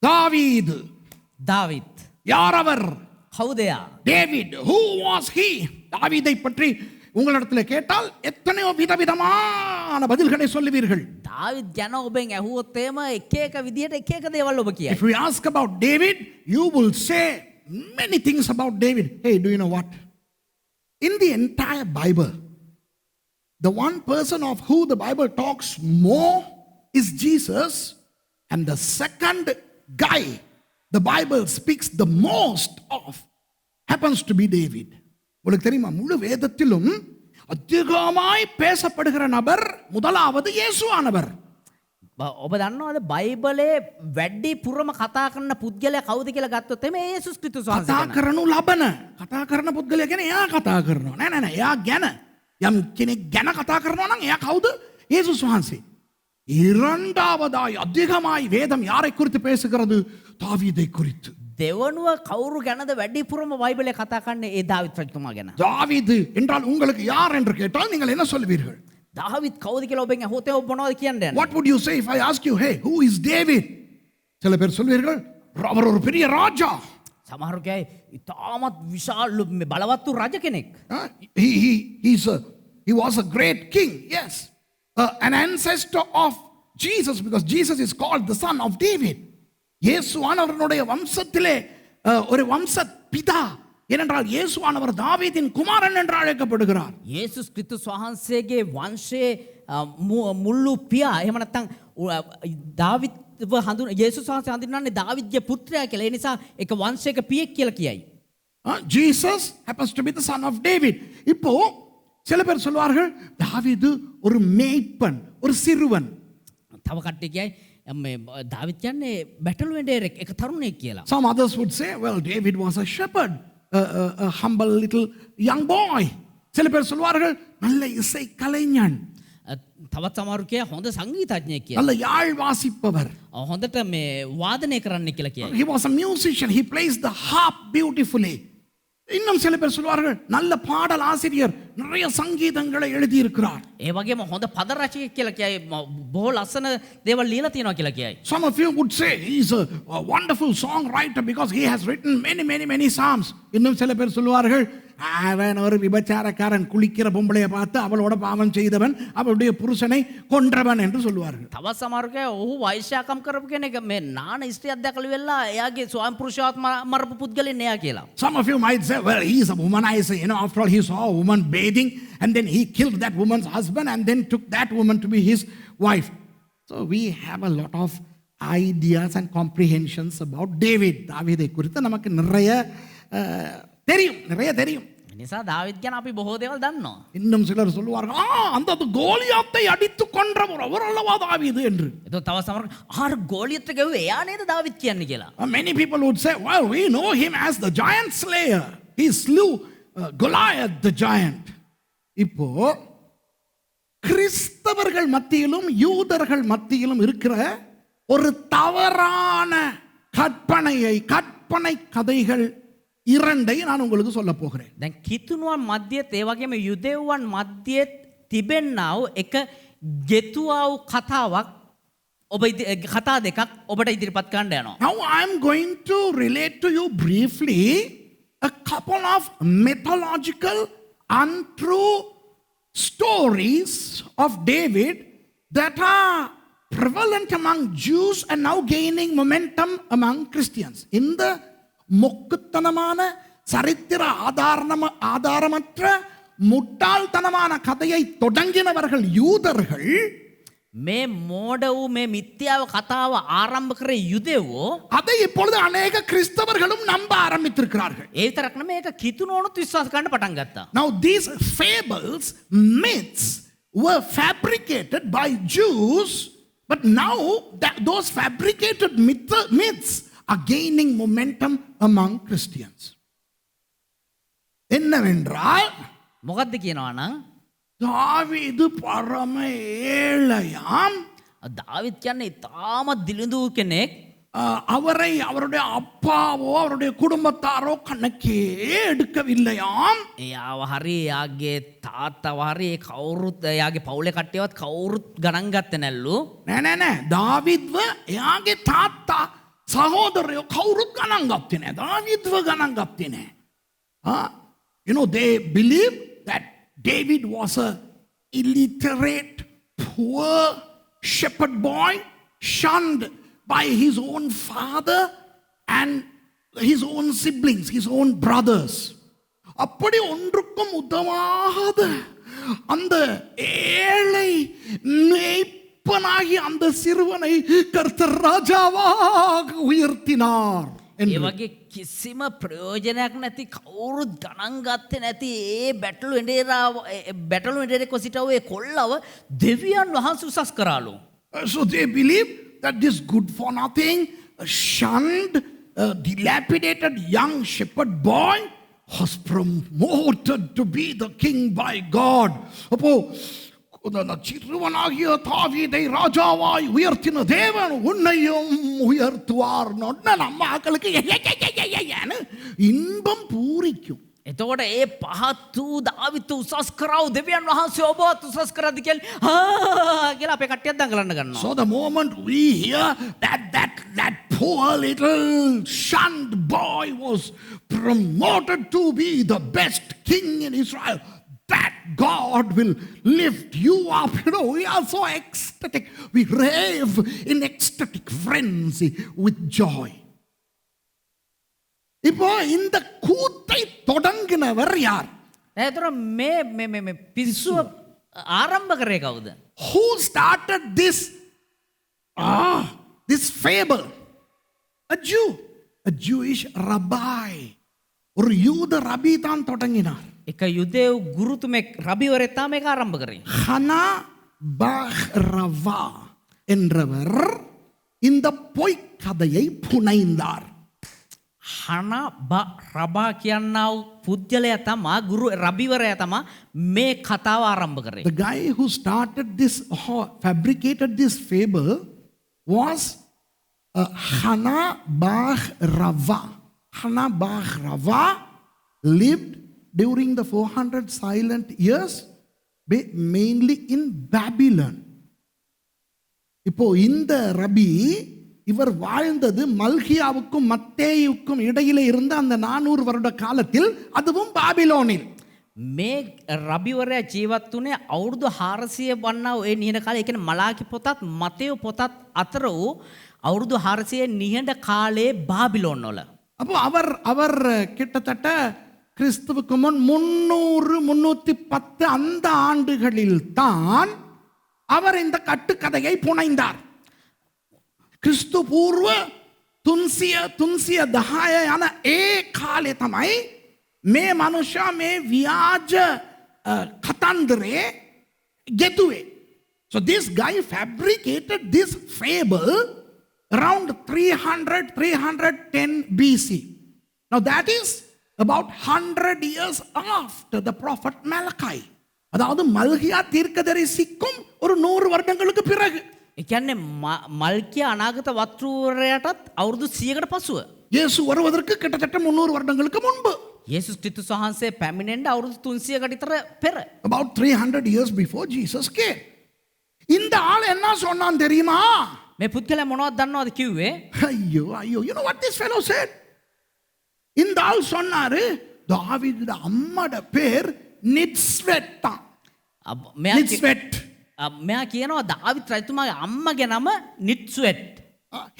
தாவீது. දාවිත් யார் அவர்? කවුදයා? David. who was he? தாவீதை பற்றி உங்களிடத்தில் கேட்டால் எத்தனையோ விதவிதமான பதில்களை சொல்லுவீர்கள். දාවිත් ගැන ඔබෙන් ඇහුවොත් එහෙම එක එක විදියට එක එක දේවල් ඔබ කියයි. If we ask about David, you will say many things about David. Hey, do you know what? In the entire Bible, the one person of who the Bible talks more is Jesus, and the second guy the Bible speaks the most of happens to be David. உங்களுக்கு தெரியுமா, முழு வேதத்திலும் அதிகமாய் பேசப்படுகிற நபர் முதலாவது இயேசுவானவர். ඔබ දන්නවද බයිබලේ වැඩි පුරම කතා කරන පුද්ගලයා කවුද කියලා ගත්තොත් එමේ යේසුස් ක්‍රිස්තුස් වහන්සේ කතා ගැන. කරනු ලබන කතා කරන පුද්ගලයා ගැන එයා කතා කරනවා. නෑ නෑ නෑ, එයා ගැන යම් කෙනෙක් ගැන කතා කරනවා නම් එයා කවුද? යේසුස් වහන්සේ. இரண்டாவதாய் அதிகமாய் வேதம் யாரை குறித்து பேசுகிறது? தாவீதை குறித்து. දෙවනුව කවුරු ගැනද වැඩි පුරම බයිබලේ කතා කරන්නේ? ඒ දාවිත් රජතුමා ගැන. தாவீது என்றால் உங்களுக்கு யார் என்று கேட்டால் நீங்கள் என்ன சொல்வீர்கள்? දාවිත් කවුද කියලා ඔබෙන් ඇහුවොත් ඔබ මොනවද කියන්නේ? What would you say if I ask you, hey, who is David? சில பேர் சொல்வீர்கள் அவர் ஒரு பெரிய ராஜா. සමහරු කියයි ඉතාමත් විශාල බලවත් වූ රජ කෙනෙක්. He was a great king. Yes. An ancestor of Jesus, because Jesus is called the son of David. இயேசுவானவருடைய வம்சத்திலே ஒரு வம்ச பிதா. ஏனென்றால் இயேசுவானவர் தாவீதின் குமாரன் என்று அழைக்கப்படுகிறார். යේසුස් ක්‍රිස්තුස් වහන්සේගේ වංශයේ මුල්ලු පියා. එහෙම නැත්නම් දාවිත් යේසුස් වහන්සේ හඳුන්වන්නේ දාවිත්ගේ පුත්‍රයා කියලා. ඒ නිසා එක වංශයක පියෙක් කියලා කියයි. Jesus happens to be the son of David. இப்போ சில பேர் சொல்வார்கள் தாவீது ஒரு மேய்ப்பன், ஒரு சிறுவன். තව කට්ටිය කියයි මේ දාවිත් කියන්නේ බැටල් වෙන්ඩර් එක තරුණයෙක් කියලා. Some others would say, well, David was a shepherd, a humble little young boy. சில பேர் சொல்வார்கள் நல்ல இசை கலைஞன், තවත් සමහරු කියයි හොඳ සංගීතඥයෙක් කියලා. நல்ல யாழ் வாசிப்பவர். හොඳට මේ වාදනය කරන්න කියලා කියයි. He was a musician. He plays the harp beautifully. இன்னும் சில பேர் சொல்வார்கள் நல்ல பாடல் ஆசிரியர், நிறைய சங்கீதங்களை எழுதி இருக்கிறார். ඒ වගේම හොඳ පද රචකයෙක් කියලා කියයි. බොහෝ ලස්සන දේවල් ලියලා තියෙනවා කියලා කියයි. Some of you would say he is a wonderful songwriter because he has written many psalms. இன்னும் சில பேர் சொல்வார்கள் அவன் ஒரு விபச்சாரக்காரன், குளிக்கிற பொம்பளையை பார்த்து அவளோட பாவம் செய்தவன், அவளுடைய புருஷனை கொன்றவன் என்று சொல்வார்கள். තවත් සමහරු කියයි ඔහු වෛශ්‍යාකම් කරපු කෙනෙක්, මේ නාන ස්ත්‍රියක් දැකලා වෙලා එයාගේ ස්වාමි පුරුෂයාත් මරපු පුද්ගලෙන් එයා කියලා. Some of you might say, well, he is a womanizer. After all, he saw a woman bathing and then he killed that woman's husband and then took that woman to be his wife. So we have a lot of ideas and comprehensions about David. தாவீதை குறித்து நமக்கு நிறைய தெரியும். නිසා දාවිත් ගැන අපි බොහෝ දේවල් දන්නවා. இன்னும் சிலர் சொல்லுவார்கள் அந்த கோலியாத்தை அடித்து கொன்றவர் அவர் அல்லவா தாவீது என்று. එතකොට තව සමහර ආර ගෝලියත් ගැව්වේ එයා නේද දාවිත් කියන්නේ කියලා. Many people would say, well, we know him as the giant slayer. He slew Goliath the giant. இப்போ கிறிஸ்தவர்கள் மத்தியிலும் யூதர்கள் மத்தியிலும் இருக்கிற ஒரு தவறான கற்பனை கதைகள் இரண்டை நான் உங்களுக்கு சொல்ல போகிறேன். දැන් කිතුණුවන් මැදියත් ඒ වගේම යුදෙව්වන් මැදියත් තිබෙන්නා වූ එක ගෙතුවා වූ කතාවක් ඔබ කතා දෙකක් ඔබට ඉදිරිපත් කරන්න යනවා. Now I am going to relate to you briefly a couple of mythological untrue stories of David that are prevalent among Jews and now gaining momentum among Christians. இந்த மொக்குத்தனமான சரித்திர ஆதாரமற்ற முட்டாள்தனமான கதையை தொடங்கினவர்கள் யூதர்கள். මේ මෝඩ වූ මේ මිත්‍යාව කතාව ආරම්භ කරේ යුදෙවෝ. அதை இப்பொழுது அநேக கிறிஸ்தவர்களும் நம்ப ஆரம்பித்திருக்கிறார்கள். ඒ විතරක් නෙමෙයි ඒක කිතුණුවනුත් විශ්වාස කරන්න පටන් ගත්තා. Now these fables, myths were fabricated by Jews, but now those fabricated myths are gaining momentum among Christians. என்னவென்றால் මොකද්ද කියනවා නම් தாவீது பரம ஏழையாம். දාවිත් කියන්නේ ඉතාමත් දිලිඳු කෙනෙක්. அவரை அவருடைய அப்பாவோ அவருடைய குடும்பத்தாரோ கணக்கே எடுக்கவில்லையாம். එයාව හරි එයාගේ තාත්තව හරි කවුරුත් එයාගේ පවුලේ කට්ටියවත් කවුරුත් ගණන් ගත්තේ නැල්ලු. නෑ தாவீது එයාගේ තාත්තා සහෝදරයෝ කවුරුත් ගණන් ගත්තේ නැහැ. දාවිද්ව ගණන් ගත්තේ නැහැ. You know, they believe that David was a illiterate, poor shepherd boy, shunned by his own father and his own siblings, his own brothers. அப்படி ஒன்றுக்கும் உதவாத அந்த ஏழை மேய்ப்பனாகி அந்த சிறுவனை கர்த்தர் ராஜாவாக உயர்த்தினார். ඒ වගේ කිසිම ප්‍රයෝජනයක් නැති කවුරුත් ගණන් ගත්තේ නැති ඒ බැටළු එඩේරෙක්ව සිටව ඒ කොල්ලව දෙවියන් වහන්සේ උසස් කරාලු. So they believe that this good for nothing, shunned, dilapidated young shepherd boy was promoted to be the king by God. அப்போ சிறுவனாகிய தாவீதை ராஜாவாய் உயர்த்தின தேவன் உன்னையும் உயர்த்துவார். நம்ம ஆக்களுக்கு இன்பம் பூரிக்கும். එතකොට ඒ පහත් වූ දාවිත් උසස් කරව දෙවියන් වහන්සේ ඔබවත් උසස් කරද්දි කියලා අපේ කට්ටියක් දඟලන්න ගන්නවා. So the moment we hear that poor little shunned boy was promoted to be the best king in Israel, that God will lift you up. You know, we are so ecstatic. We rave in ecstatic frenzy with joy. இப்போ இந்த கூத்தை தொடங்கினவர் யார்? ඒතර මේ පිස්සුව ආරම්භ කරේ කවුද? Who started this fable? A Jew, a Jewish rabbi. ஒரு யூத ரபி தான் தொடங்கினார். එක යුදෙව් ගුරුතුමෙක් රබිවරයෙක් තමයි මේක ආරම්භ කරේ. ஹனா பஹ்ரவா என்றவர் இந்த பொய்க்கதையை புனைந்தார். හන රබා කියන්නා වූ පුද්ගලයා තමා ගුරු රබිවරයා තමා මේ කතාව ආරම්භ කරේ. The guy who started this, fabricated this fable was Hana Bach-Rava. Hana Bach-Rava lived during the 400 silent years, mainly in Babylon. இப்போ இந்த ரபி இவர் வாழ்ந்தது மல்கியாவுக்கும் மத்தேயுக்கும் இடையிலே இருந்த அந்த 400 வருட காலத்தில், அதுவும் பாபிலோனில். මේ රබිවරයා ජීවත් වුණේ අවුරුදු 400 වන්නා ඒ නිහඬ කාලේ. ඒ කියන්නේ මලාකි පොතත් මතේයු පොතත් අතර වූ අවුරුදු 400 නිහඬ කාලේ பாபிலோன் වල. அப்போ அவர் கிட்டத்தட்ட கிறிஸ்துவுக்கு முன் 300-310 அந்த ஆண்டுகளில் தான் அவர் இந்த கட்டுக்கதையை புனைந்தார். ක්‍රිස්තු පූර්ව 310 යන ඒ කාලේ තමයි මේ මනුෂ්‍යයා මේ ව්‍යාජ කතන්දරේ ගෙතුවේ. So this guy fabricated this fable around 310 BC. Now that is about 100 years after the prophet Malachi. அதாவது மல்கியா தீர்க்கதரிசிக்கும் ஒரு 100 வருடங்களுக்கு பிறகு. ඒ කියන්නේ මල්කියා අනාගත වත්රුවරයාටත් අවුරුදු 100කට පසුව. இயேசு வருவதற்கு கிட்டத்தட்ட 300 வருடங்களுக்கு முன்பு. යේසුස් ක්‍රිස්තුස් වහන්සේ පැමිණෙන්න අවුරුදු 300කට විතර පෙර. About 300 years before Jesus came. இந்த ஆள் என்ன சொன்னான் தெரியுமா? මේ පුද්ගලයා මොනවද දන්නවද කිව්වේ? ஐயோ, you know what this fellow said? இந்த ஆள் சொன்னாரு, தாவீதுட அம்மாட பேர் நித்ஸ்வெட். நித்ஸ்வெட். මෙයා කියනවා දාවිත් රජතුමාගේ අම්මගේ නම නිත්සුවෙට්.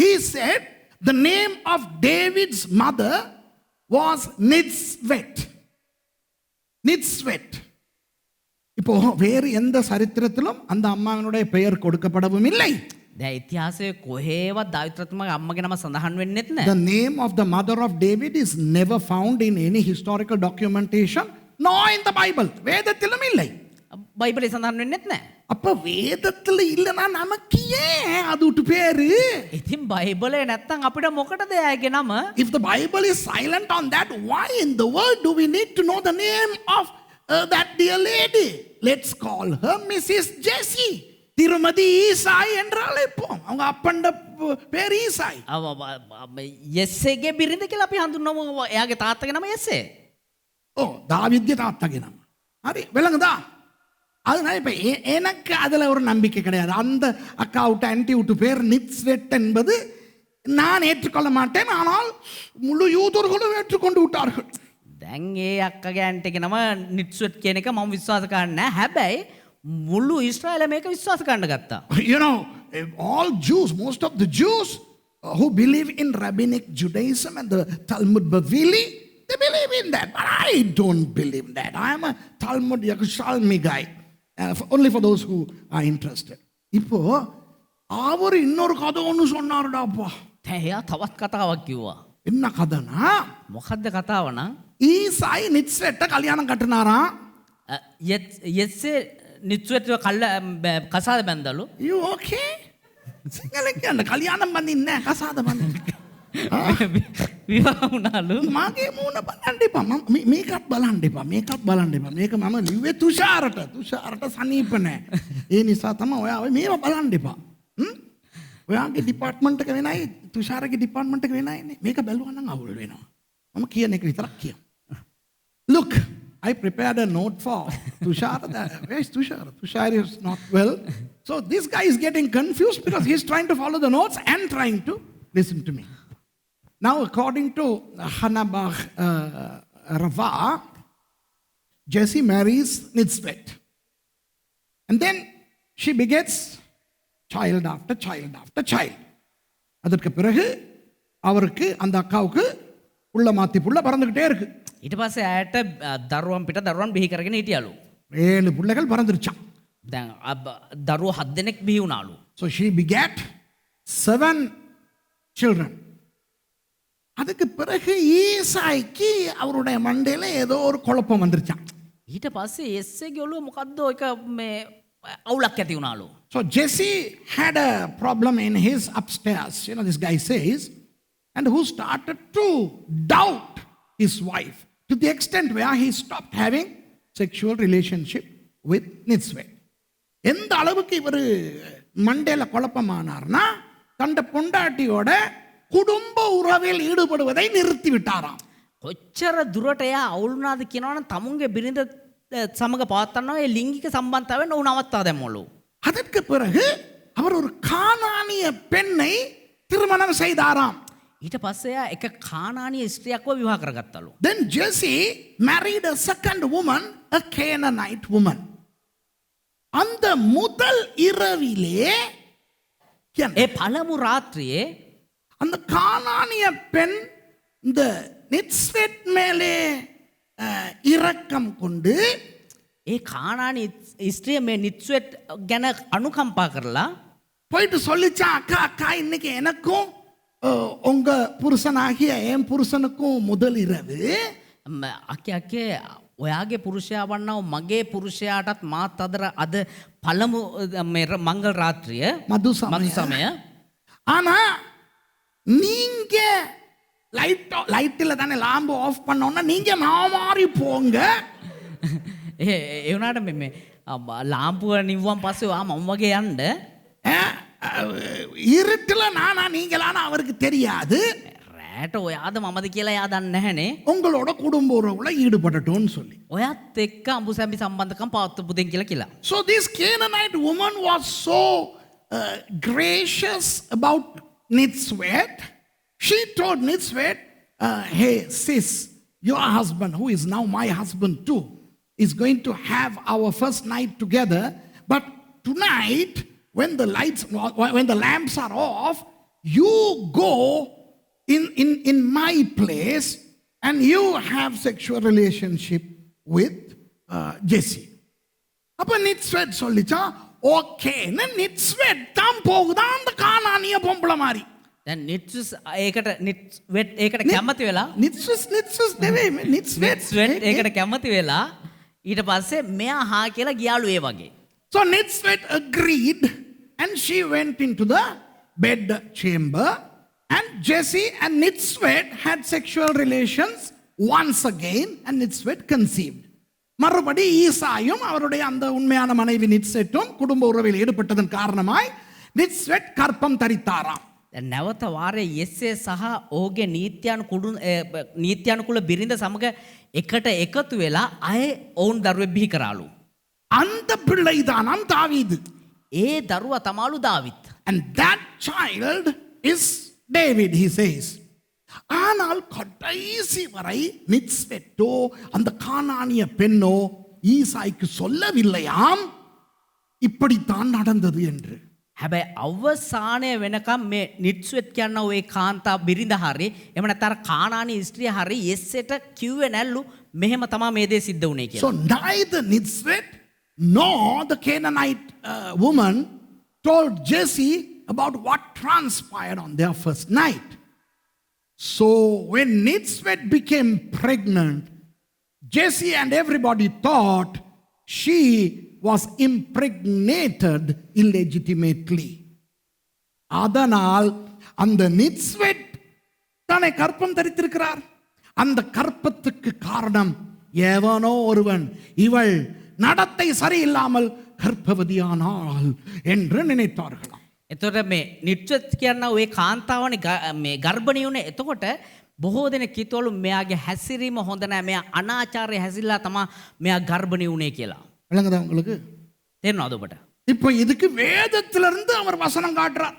He said the name of David's mother was Nitzvet. Nitzvet. இப்போ வேறு எந்த சரித்திரத்திலும் அந்த அம்மாவினுடைய பெயர் கொடுக்கப்படவும் இல்லை. දැන් ඉතිහාසයේ කොහේවත් දාවිත් රජතුමාගේ අම්මගේ නම සඳහන් වෙන්නෙත් නැහැ. The name of the mother of David is never found in any historical documentation, nor in the Bible. வேதத்திலும் இல்லை. බයිබලේ සඳහන් වෙන්නෙත් නැහැ. அப்ப வேதத்துல இல்லனா நமக்கு ஏன் அதுட்டு பேரு? ඉතින් බයිබලේ නැත්තම් අපිට මොකටද එයාගේ නම? If the Bible is silent on that, why in the world do we need to know the name of that dear lady? Let's call her Mrs. Jessie. திருமதி ஈசாய் என்று அழைப்போம். அவங்க அப்பண்ட பேர் ஈசாய். යෙස්සේගේ බිරිඳ කියලා අපි හඳුන්වමු. එයාගේ තාත්තගේ නම යෙස්සේ. ஓ, தாவீதுගේ තාත්තගේ නම. හරි, விளங்குதா? அதனால இப்ப எனக்கு அதுல ஒரு நம்பிக்கை கிடையாது. அந்த அக்காவுட்டு ஆன்டி விட்டு பேர் நித்ஸ்வெட் என்பது நான் ஏற்றுக்கொள்ள மாட்டேன், ஆனால் முழு யூதர்களும் ஏற்றுக்கொண்டு விட்டார்கள். දැන් ඒ අක්කගේ ඇන්ට එක නම නිට්ස්වෙට් කියන එක මම විශ්වාස කරන්නේ නැහැ. හැබැයි මුළු ඊශ්‍රායල මේක විශ්වාස කරන්න ගත්තා. You know, all Jews, most of the Jews who believe in rabbinic Judaism and the Talmud Bavili, they believe in that. But I don't believe that. I am a Talmud Yerushalmi guy. Only for those who are interested. இப்போ அவர் இன்னொரு கதை ஒன்று சொன்னாருடாப்பா. දැන් එයා තවත් කතාවක් කිව්වා. என்ன கதைனா, මොකද්ද කතාව නම්? ஈசாய் நிட்ஸ்வெட்ட கல்யாணம் கட்டினாராம். යෙස්සේ නිට්ස්වෙට්ව කසාද බැන්දලු. You okay? සිංහලෙන් කියන්න කල්යාණම් බඳින්නේ නැහැ, කසාද බඳින්නේ. විවාහ වුණාලු. මගේ මූණ බලන්න එපා. මේකත් බලන්න එපා. මේකත් බලන්න එපා. මේක මම ලිව්වේ තුෂාරට සනීප නැහැ. ඒ නිසා තමයි ඔයා මේව බලන්න එපා. ඔයාගේ ඩිපාර්ට්මන්ට් එක වෙනයි, තුෂාරගේ ඩිපාර්ට්මන්ට් එක වෙනයි නේ. මේක බැලුවා නම් අවුල් වෙනවා. මම කියන එක විතරක් කියමු. Look, I prepared a note for Tushar. Where is Tushar? Tushar is not well. So this guy is getting confused because he's trying to follow the notes and trying to listen to me. Now, according to Hanabach Rava, Jesse marries Nitzvet. And then she begets child after child after child. அதற்கு பிறகு அவருக்கு அந்த அக்காவுக்கு புள்ள மாத்தி புள்ள பறந்துகிட்டே இருக்கு. ඊට පස්සේ ඇයට දරුවන් පිට දරුවන් බිහි කරගෙන හිටියලු. 7 புள்ளைகள் பறந்துருச்சான். දැන් දරුවෝ 7 දෙනෙක් බිහි වුණාලු. So she begat 7 children. அதுக்கு பிறகு ஈசாய்க்கு அவருடைய மண்டையில ஏதோ ஒரு குழப்பம் வந்துருச்சான். ඊට පස්සේ එස්සේගේ ඔළුව මොකද්ද එක මේ අවුලක් ඇති වුණාලු. So Jesse had a problem in his upstairs, you know, this guy says, and who started to doubt his wife to the extent where he stopped having sexual relationship with Nitzvet. எந்த அளவுக்கு இவர் மண்டையில குழப்பமானார்னா, தண்ட பொண்டாட்டியோட குடும்ப உறவில் ஈடுபடுவதை நிறுத்தி விட்டாராம். කොච්චර දුරට එයා අවුල් වුණාද කියනවනම් තමුන්ගේ බිරිඳ සමග පවත්වනවා ඒ ලිංගික සම්බන්ධතාවයෙන් ඔහු නවත්තා දැම්මලු. அதற்கு பிறகு அவர் ஒரு கானானிய பெண்ணை திருமணம் செய்தாராம். ඊට පස්සේ එයා එක කානානීය ස්ත්‍රියක්ව විවාහ කරගත්තලු. Then Jesse married a second woman, a Canaanite woman. அந்த முதல் இரவிலே ඒ පළමු රාත්‍රියේ அந்த கானானிய பெண் இந்த நிட்ஸ்வெட் மேலே இரக்கம் கொண்டு ඒ කානානී ස්ත්‍රිය මේ නිට්ස්වෙට් ගැන අනුකම්පා කරලා போயிட்டு சொல்லிச்சா, அக்கா அக்கா இன்னைக்கு எனக்கும் உங்க புருஷனாகிய என் புருஷனுக்கும் முதல் இரவு. අකේ ඔයාගේ පුරුෂයා වන්නව මගේ පුරුෂයාටත් මාත් අද පළමු මංගල රාත්‍රිය மது මදු சமயம். සමය. ஆனா நீங்க லைட்டில் தானே லாம்பு ஆஃப் பண்ணோன்னா நீங்க மாறி போங்க. ඒ වුණාට මේ ලාම්පුව නිව්වන් පස්සේ ආ මම වගේ යන්න இருட்டுல நானா நீங்களான அவருக்கு தெரியாது. රෑට ඔයාද මමද කියලා එයා දන්නේ නැහනේ. உங்களோட குடும்ப உறவுல ஈடுபடட்டும்னு சொல்லி. ඔයත් එක්ක අඹුසැමි සම්බන්ධකම් පවත්වපු දෙන් කියලා. So this Canaanite woman was so gracious about Nitzvet. She told Nitzvet, hey sis, your husband, who is now my husband too, is going to have our first night together. But tonight, when the lamps are off, you go in my place and you have sexual relationship with Jesse. அப்ப நிட்ஸ்வெட் சொல்லிச்சா, ஓகேன்னு நிட்ஸ்வெட் தான் போகுதா அந்த கானானிய பொம்பளை மாதிரி. දැන් නිට්ස් නිට්ස්වෙට් ඒකට කැමති වෙලා නිට්ස් නෙවෙයි නිට්ස්වෙට් ඒකට කැමති වෙලා ඊට පස්සේ මෙයා හා කියලා ගියාලු ඒ වගේ. So Nitzvet agreed and she went into the bed chamber and Jesse and Nitzvet had sexual relations once again and Nitzvet conceived. மறுபடி ஈசாயும் அவருடைய அந்த உண்மையான மனைவி நிட்ஸ்வெட்டும் குடும்ப உறவில் ஈடுபட்டதன் காரணமாய் நிட்ஸ்வெட் கற்பம் தரித்தாராம். නැවත වාරේ යෙස්සේ සහ ඔහුගේ නීත්‍යානුකූල බිරිඳ සමග එකට එකතු වෙලා අය ඔවුන් දරුවෙක් බිහි කරාලු. அந்த பிள்ளைதானாம் தாவீது. ඒ දරුවා තමාලු David. And that child is David, he says. ஆனால் கடைசி வரை நித்ஸ்வெட்டோ அந்த கானானிய பெண்ணோ ஈசாய்க்கு சொல்லவில்லையாம் இப்படித்தான் நடந்தது என்று. හැබැයි අවසානය වෙනකම් මේ නිත්ස්වෙට් කියන්න ඔය කාන්තා බිරිඳ හරි එහෙම නැත්නම් කානානී ස්ත්‍රිය හරි යෙස්සට කිව්වේ නැල්ලු මෙහෙම තමයි මේ දේ සිද්ධ වුනේ කියලා. So neither Nitzvet nor the Canaanite woman told Jesse about what transpired on their first night. So when Nitzvet became pregnant, Jesse and everybody thought she was impregnated illegitimately. அதனால் அந்த நித்ஸ்வெட் தானே கற்பம் தரித்திருக்கிறார். அந்த கற்பத்துக்கு காரணம் எவனோ ஒருவன் இவள் நடத்தை சரியில்லாமல் கர்ப்பவதியானாள் என்று நினைத்தார்களாம். එතකොට මේ නිත්ස්වෙට් කියන්න ඔය කාන්තාවනේ මේ ගර්භණී වුනේ. එතකොට බොහෝ දෙනෙක් කිව්වලු මෙයාගේ හැසිරීම හොඳ නැහැ. මෙයා අනාචාරය හැසිරලා තමයි මෙයා ගර්භණී වුනේ කියලා. விளங்குதா உங்களுக்கு? තේරෙනවද ඔබට? இப்போ இதுக்கு வேதத்திலிருந்து அவர் வசனம் காட்டுறார்.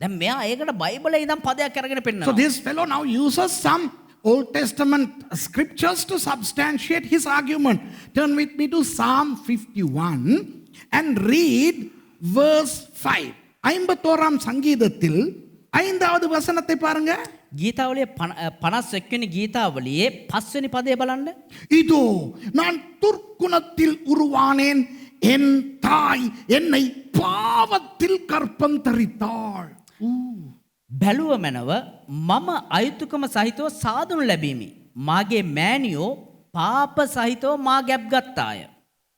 දැන් මෙයා ඒකට බයිබලේ ඉඳන් පදයක් අරගෙන So පෙන්නනවා. this fellow now uses some Old Testament scriptures to substantiate his argument. Turn with me to Psalm 51 and read verse 5. 51ஆம் சங்கீதத்தில் 5வது வசனத்தை பாருங்க. ගීතාවලියේ 51 වෙනි ගීතාවලියේ 5 වෙනි පදය බලන්න. இதோ நான் துர்க்குணத்தில் உருவானேன், என் தாய் என்னை பாவத்தில் கற்பம் தரித்தாள். බැලුව මැනව මම අයුතුකම සහිතව සාදුණු ලැබීමි. මාගේ මෑණියෝ පාප සහිතව මා ගැබ් ගත්තාය.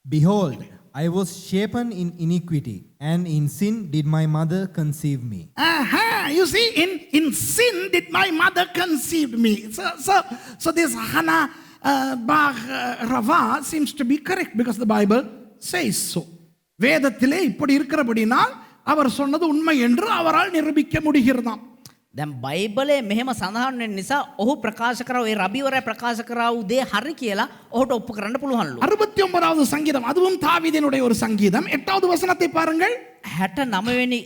Behold, I was shapen in iniquity, and in sin did my mother conceive me. You see, in sin did my mother conceive me. So this Hannah Bar Rava seems to be correct because the Bible says so. வேதத்திலே இப்படி இருக்கிறபடினால் அவர் சொன்னது உண்மை என்று அவரால் நிரூபிக்க முடிகிறதாம். දැන් බයිබලේ මෙහෙම සඳහන් වෙන නිසා ඔහු ප්‍රකාශ කරා ඒ රබිවරයා ප්‍රකාශ කරා වූ දේ හරි කියලා ඔහුට ඔප්පු කරන්න පුළුවන්ලු. 69வது சங்கீதம், அதுவும் தாவீதினுடைய ஒரு சங்கீதம். 8வது வசனத்தை பாருங்கள். 69 වෙනි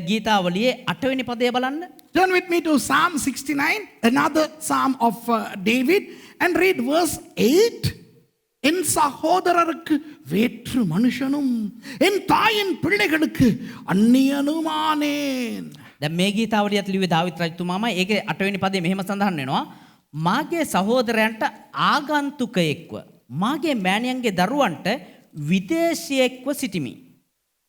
ගීතාවලියේ 8 වෙනි පදය බලන්න. Turn with me to Psalm 69, another psalm of David, and read verse 8. என் சகோதரருக்கு வேற்று மனுஷனும் என் தாயின் பிள்ளைகளுக்கு அந்நியனுமானேன். දැන් මේ ගීතාවලියත් ලිව්වේ දාවිත් රජතුමාමයි. ඒකේ 8 වෙනි පදයේ මෙහෙම සඳහන් වෙනවා. මාගේ සහෝදරයන්ට ආගන්තුකයෙක්ව මාගේ මෑණියන්ගේ දරුවන්ට විදේශියෙක්ව සිටිමි.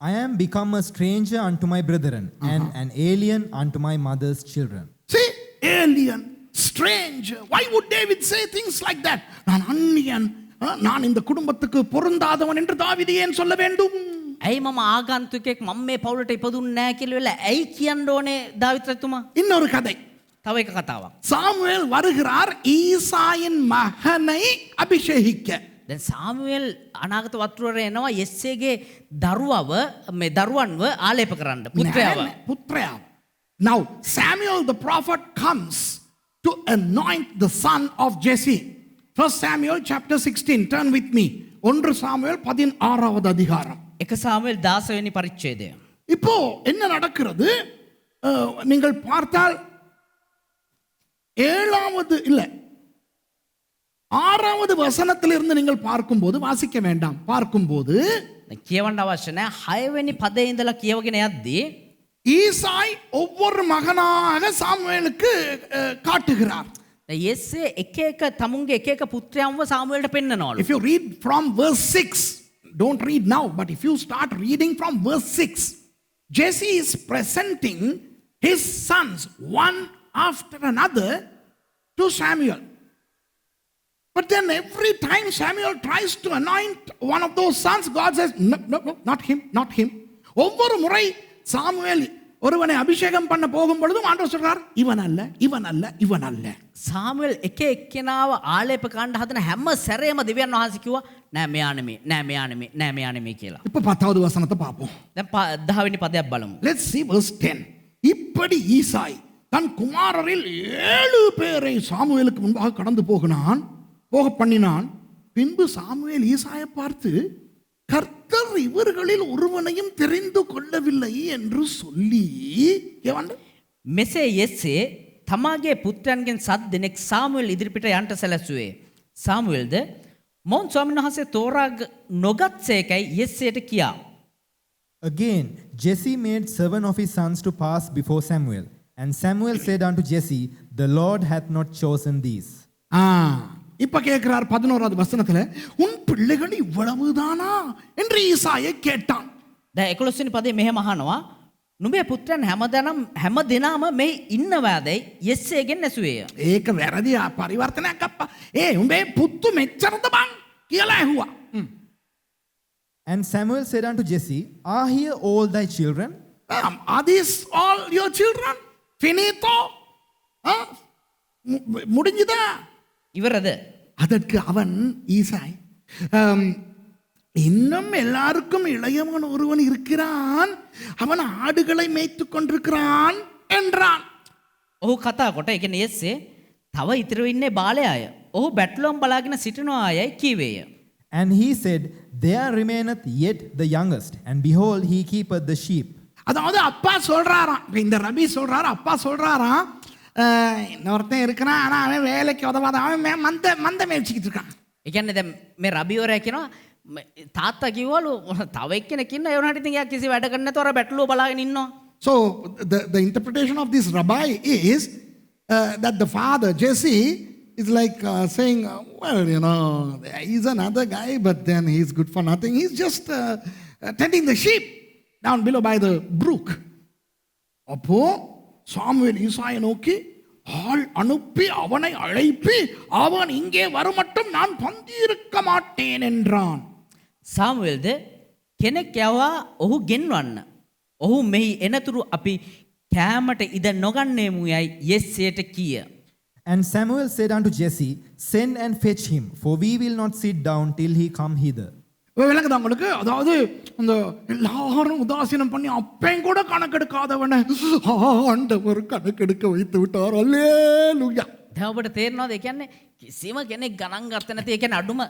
I am become a stranger unto my brethren, and an alien unto my mother's children. See, alien, stranger. Why would David say things like that? நான் அந்நியன், நான் இந்த குடும்பத்துக்கு பொருந்தாதவன் என்று தாவீது ஏன் சொல்ல வேண்டும்? ඇයි මම ආගන්තුකෙක් මම මේ පවුලට ඉපදුන්නේ නැහැ කියලා වෙලා ඇයි කියන්න ඕනේ දාවිත් රජතුමා? இன்னொரு கதை. තව එක කතාවක්. சாமுவேல் வருகிறார் ஈசாயின் மகனை அபிஷேகிக்க. දැන් සාමුවෙල් අනාගත වතුරේ එනවා යෙස්සේගේ දරුවව මේ දරුවන්ව ආලේප කරන්න පුත්‍රයාව. புத்திரயாவ. Now Samuel the prophet comes to anoint the son of Jesse. 1 Samuel chapter 16. Turn with me. 1 Samuel 16வது அதிகாரம். එක සාමුවෙල් 16 වෙනි පරිච්ඡේදය. இப்போ என்ன நடக்கிறது? நீங்கள் பார்த்தால் 7வது இல்ல 6வது வசனத்திலிருந்து நீங்கள் பார்க்கும்போது, வாசிக்க வேண்டாம், பார்க்கும்போது දැන් කියවන්න අවශ්‍ය නැහැ. 6 වෙනි පදේ ඉඳලා කියවගෙන යද්දී ஈசாய் ஒவ்வொரு மகனாக சாமுவேலுக்கு காட்டுகிறார். දැන් යෙස්සේ එක එක තමුන්ගේ එක එක පුත්‍රයන්ව සාමුවෙල්ට පෙන්නනවලු. If you read from verse 6, don't read now, but if you start reading from verse 6, Jesse is presenting his sons one after another to Samuel. But then every time Samuel tries to anoint one of those sons, God says, no, no, no, not him, not him. ஒவ்வொரு முறை Samuel ஒருவனை அபிஷேகம் பண்ண போகும் பொழுதும் ஆண்டவர் சொல்றார், இவன் அல்ல, இவன் அல்ல, இவன் அல்ல. සාමුවෙල් එක එක්කෙනාව ආලේප කරන්න හදන හැම සැරේම දෙවියන් වහන්සේ කිව්වා නෑ මෙයා නෙමෙයි, නෑ මෙයා නෙමෙයි, නෑ මෙයා නෙමෙයි කියලා. இப்ப 10வது வசனத்தை பார்ப்போம். දැන් 10 වෙනි පදයක් බලමු. Let's see verse 10. இப்படி ஈசாய் தன் குமாரரில் 7 பேரை சாமுவேலுக்கு முன்பாக கடந்து போக பண்ணினான். பின்பு சாமுவேல் ஈசாயை பார்த்து, கர்த்தர் இவர்களில் ஒருவனையும் தெரிந்து கொள்ளவில்லை என்று சொல்லி මෙසේ යෙස්සේ තමාගේ පුත්‍රයන්ගෙන් සත් දෙනෙක් සාමුවෙල් ඉදිරිපිට යන්ට සැලැස්සුවේ. සාමුවෙල්ද මොවුන් ස්වාමීන් වහන්සේ තෝරා නොගත්සේකයි යෙස්සේට කියා. Again, Jesse made 7 of his sons to pass before Samuel. And Samuel said unto Jesse, the Lord hath not chosen these. இப்ப கேட்கிறார் 11வது வசனத்துல உன் பிள்ளைகள் இவ்வளவுதானா என்று ஈசாயை கேட்டான். දැන් 11 වෙනි පදේ මෙහෙම අහනවා. නුඹේ පුත්‍රයන් හැම දෙනාම මේ ඉන්නවාදයි යෙස්සේගෙන් ඇසුවේය. ඒක වැරදි පරිවර්තනයක් අප්පා. උඹේ පුත්තු මෙච්චරද බං කියලා ඇහුවා. And Samuel said unto Jesse, are here all thy children? Are these all your children? Finito? முடிஞ்சுதா? ඉවරද? அதற்கு அவன் ஈசாய் இன்னும் எல்லாருக்கும் இளையவன் ஒருவன் இருக்கிறான், அவன் ஆடுகளை மேய்த்துக் கொண்டிருக்கிறான் என்றான். ඔහු කතා කොට ඒ කියන්නේ යෙස්සේ තව ඉතිරි ඉන්නේ බාලයාය. ඔහු බැටළුම් බලාගෙන සිටිනවායයි කීවේය. And he said, there remaineth yet the youngest, and behold, he keepeth the sheep. அதாவது அப்பா சொல்றாராம், இந்த ரபி சொல்றாரு, அப்பா சொல்றாராம், இன்னொருத்தன் இருக்கிறான், ஆனா அவன் வேலைக்கு உதவாத, அவன் மந்த மேய்ச்சிக்கிட்டு இருக்கான். ඒ කියන්නේ දැන් මේ රබිවරයා කියනවා තාත්තා කිව්වලු තව එක්කෙනෙක් ඉන්න ඒ වුණාට ඉතින් එයා කිසි වැඩ කරන්නේ නැතුව අර බැටළුව බලාගෙන ඉන්නවා. So the interpretation of this rabbi is that the father Jesse is like saying, well, you know, he's another guy, but then he's good for nothing. He's just tending the sheep down below by the brook. அப்போ Samuel ஈசாயை நோக்கி ஆள் அனுப்பி அவனை அழைப்பி அவன் இங்கே வருமட்டும் நான் பந்தியிருக்க மாட்டேன் என்றான். සාමුවෙල්ද කෙනෙක් යවා ඔහු ගෙන්වන්න. ඔහු මෙහි එනතුරු අපි කෑමට ඉඩ නොගන්නේමු යයි යෙස්සේට කීය. And Samuel said unto Jesse, send and fetch him, for we will not sit down till he come hither. விளங்குதா உங்களுக்கு? அதாவது அந்த எல்லாரும் உதாசீனம் பண்ணி அப்பையும் கூட கணக்கெடுக்காதவனை ஆண்டவர் கணக்கெடுக்க வைத்து விட்டார். அல்லேலூயா. දැන් ඔබට තේරෙනවද? ඒ කියන්නේ කිසිම කෙනෙක් ගණන් ගත්ත නැති, ඒ කියන්නේ අඩුම